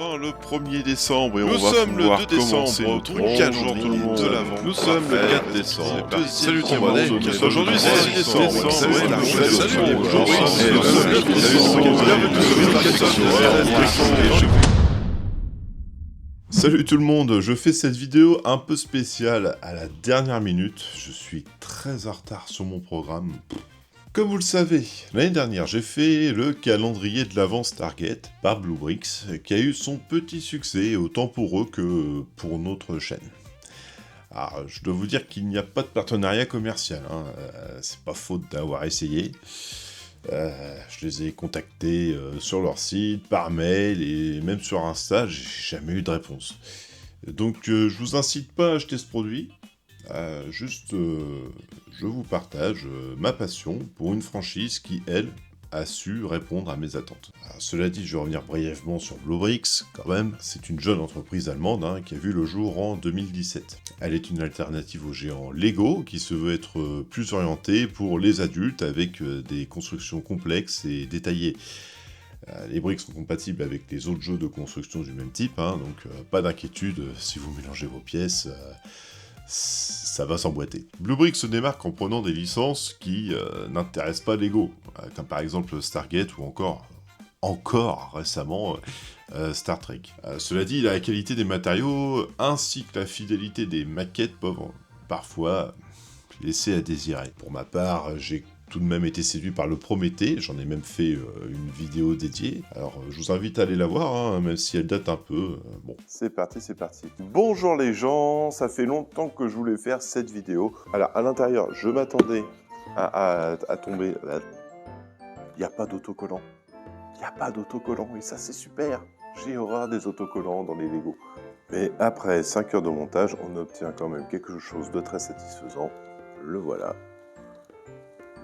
enfin le 1er décembre et Nous on va sommes le pouvoir 2 décembre, commencer notre bon week-end tout le monde. de l'avant. Nous sommes le 4 Parfait. décembre. C'est parti. Salut tout le Bon, monde. donc, Aujourd'hui c'est 6 décembre. Salut, C'est la salut, journée de salut, salut. aujourd'hui, Aujourd'hui c'est c'est le le 9 décembre. Bienvenue sur le podcast. Salut tout le monde, je fais cette vidéo un peu spéciale à la dernière minute. Je suis très en retard sur mon programme. Comme vous le savez, l'année dernière j'ai fait le calendrier de l'avant Stargate par Bluebricks, qui a eu son petit succès, autant pour eux que pour notre chaîne. Alors, je dois vous dire qu'il n'y a pas de partenariat commercial, hein. C'est pas faute d'avoir essayé. Je les ai contactés sur leur site, par mail et même sur Insta, j'ai jamais eu de réponse. Donc je vous incite pas à acheter ce produit, je vous partage ma passion pour une franchise qui, elle, a su répondre à mes attentes. Alors, cela dit, je vais revenir brièvement sur Bluebricks, quand même. C'est une jeune entreprise allemande qui a vu le jour en 2017. Elle est une alternative au géant Lego, qui se veut être plus orientée pour les adultes, avec des constructions complexes et détaillées. Les briques sont compatibles avec les autres jeux de construction du même type, donc pas d'inquiétude, si vous mélangez vos pièces, ça va s'emboîter. Bluebricks se démarque en prenant des licences qui n'intéressent pas Lego, comme par exemple Stargate ou encore récemment Star Trek. Cela dit, la qualité des matériaux ainsi que la fidélité des maquettes peuvent parfois laisser à désirer. Pour ma part, j'ai tout de même été séduit par le Prométhée, j'en ai même fait une vidéo dédiée. Alors je vous invite à aller la voir, même si elle date un peu. Bon. C'est parti, c'est parti. Bonjour les gens, ça fait longtemps que je voulais faire cette vidéo. Alors à l'intérieur, je m'attendais à tomber. Il n'y a pas d'autocollant. Il n'y a pas d'autocollant et ça c'est super. J'ai horreur des autocollants dans les Lego. Mais après 5 heures de montage, on obtient quand même quelque chose de très satisfaisant. Le voilà.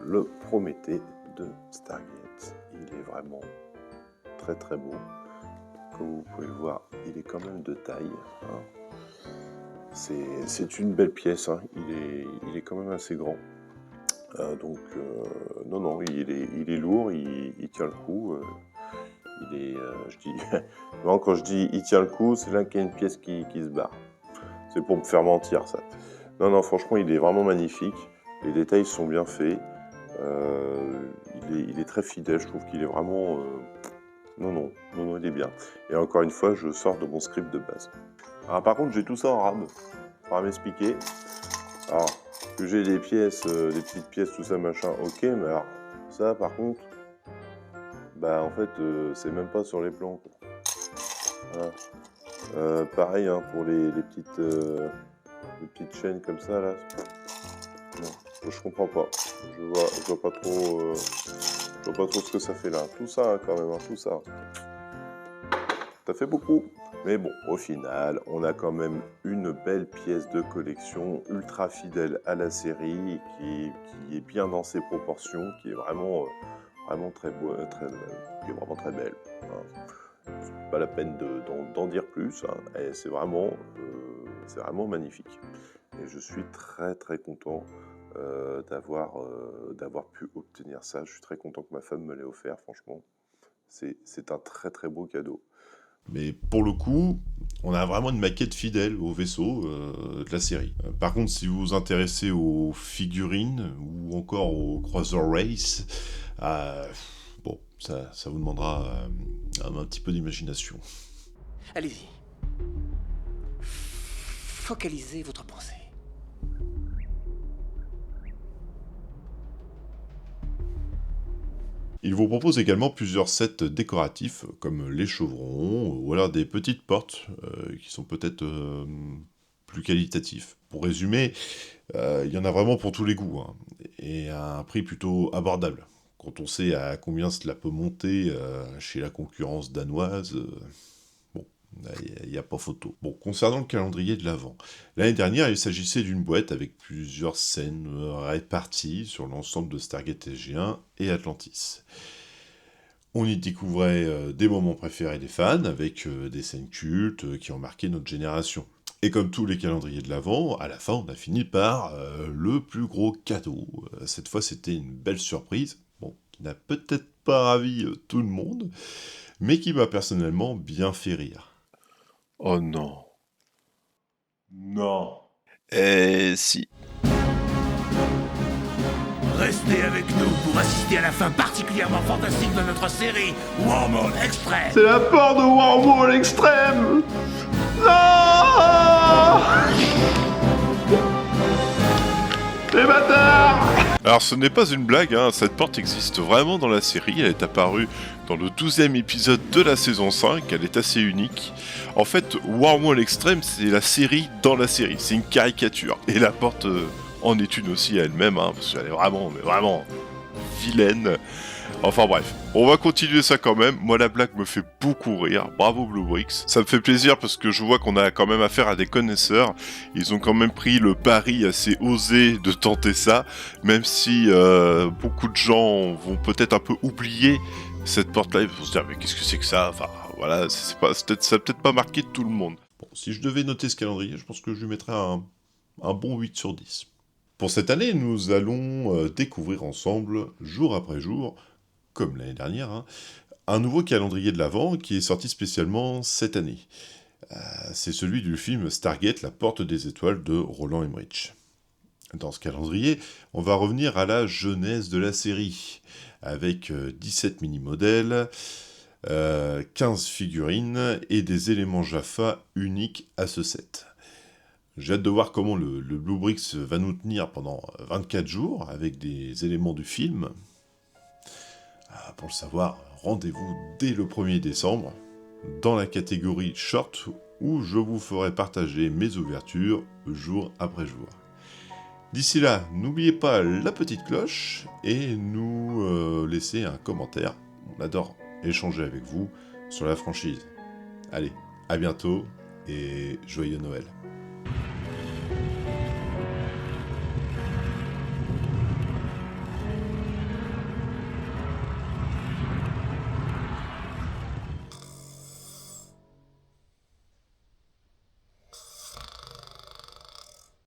Le Prométhée de Stargate. Il est vraiment très très beau. Comme vous pouvez le voir, il est quand même de taille. C'est une belle pièce. Il est quand même assez grand. Non, il est lourd, il tient le coup. Non, quand je dis il tient le coup, c'est là qu'il y a une pièce qui se barre. C'est pour me faire mentir, ça. Non, franchement, il est vraiment magnifique. Les détails sont bien faits. Il est très fidèle, je trouve qu'il est vraiment... Non, il est bien. Et encore une fois, je sors de mon script de base. Alors par contre, j'ai tout ça en RAM. Faudra m'expliquer. Alors, que j'ai des pièces, des petites pièces, tout ça, machin, ok, mais alors, ça par contre, en fait, c'est même pas sur les plans, quoi. Voilà. Pareil, pour les petites chaînes comme ça, là. Non, je comprends pas. Je vois pas trop... Je vois pas trop ce que ça fait là. Tout ça, quand même, tout ça. Ça fait beaucoup. Mais bon, au final, on a quand même une belle pièce de collection, ultra fidèle à la série, qui est bien dans ses proportions, qui est vraiment très beau, qui est vraiment très belle. C'est pas la peine d'en dire plus. Et c'est vraiment magnifique. Et je suis très très content d'avoir pu obtenir ça. Je suis très content que ma femme me l'ait offert, franchement. C'est un très très beau cadeau. Mais pour le coup, on a vraiment une maquette fidèle au vaisseau de la série. Par contre, si vous vous intéressez aux figurines ou encore aux Croiser Race, ça vous demandera un petit peu d'imagination. Allez-y. Focalisez votre pensée. Il vous propose également plusieurs sets décoratifs, comme les chevrons, ou alors des petites portes, qui sont peut-être plus qualitatifs. Pour résumer, il y en a vraiment pour tous les goûts, et à un prix plutôt abordable. Quand on sait à combien cela peut monter chez la concurrence danoise, il n'y a pas photo. Bon, concernant le calendrier de l'Avent, l'année dernière, il s'agissait d'une boîte avec plusieurs scènes réparties sur l'ensemble de Stargate SG-1 et Atlantis. On y découvrait des moments préférés des fans, avec des scènes cultes qui ont marqué notre génération. Et comme tous les calendriers de l'Avent, à la fin, on a fini par le plus gros cadeau. Cette fois, c'était une belle surprise, qui n'a peut-être pas ravi tout le monde, mais qui m'a personnellement bien fait rire. Oh non. Non. Si. Restez avec nous pour assister à la fin particulièrement fantastique de notre série Wormhole Extreme. C'est la peur de Wormhole Extrême. Non. Les bâtards. Alors ce n'est pas une blague, hein, cette porte existe vraiment dans la série, elle est apparue dans le 12e épisode de la saison 5, elle est assez unique. En fait, Wormhole Extreme, c'est la série dans la série, c'est une caricature. Et la porte en est une aussi à elle-même, hein, parce qu'elle est vraiment, mais vraiment vilaine. Enfin bref, on va continuer ça quand même. Moi la blague me fait beaucoup rire, bravo Blue Bricks. Ça me fait plaisir parce que je vois qu'on a quand même affaire à des connaisseurs. Ils ont quand même pris le pari assez osé de tenter ça, même si beaucoup de gens vont peut-être un peu oublier cette porte-là. Ils vont se dire mais qu'est-ce que c'est que ça? Enfin voilà, ça a peut-être pas marqué tout le monde. Bon, si je devais noter ce calendrier, je pense que je lui mettrais un bon 8 sur 10. Pour cette année, nous allons découvrir ensemble, jour après jour, comme l'année dernière, hein, un nouveau calendrier de l'Avent qui est sorti spécialement cette année. C'est celui du film Stargate, la porte des étoiles de Roland Emmerich. Dans ce calendrier, on va revenir à la genèse de la série, avec 17 mini-modèles, 15 figurines et des éléments Jaffa uniques à ce set. J'ai hâte de voir comment le Blue Bricks va nous tenir pendant 24 jours avec des éléments du film. Pour le savoir, rendez-vous dès le 1er décembre dans la catégorie Short où je vous ferai partager mes ouvertures jour après jour. D'ici là, n'oubliez pas la petite cloche et nous laisser un commentaire. On adore échanger avec vous sur la franchise. Allez, à bientôt et joyeux Noël.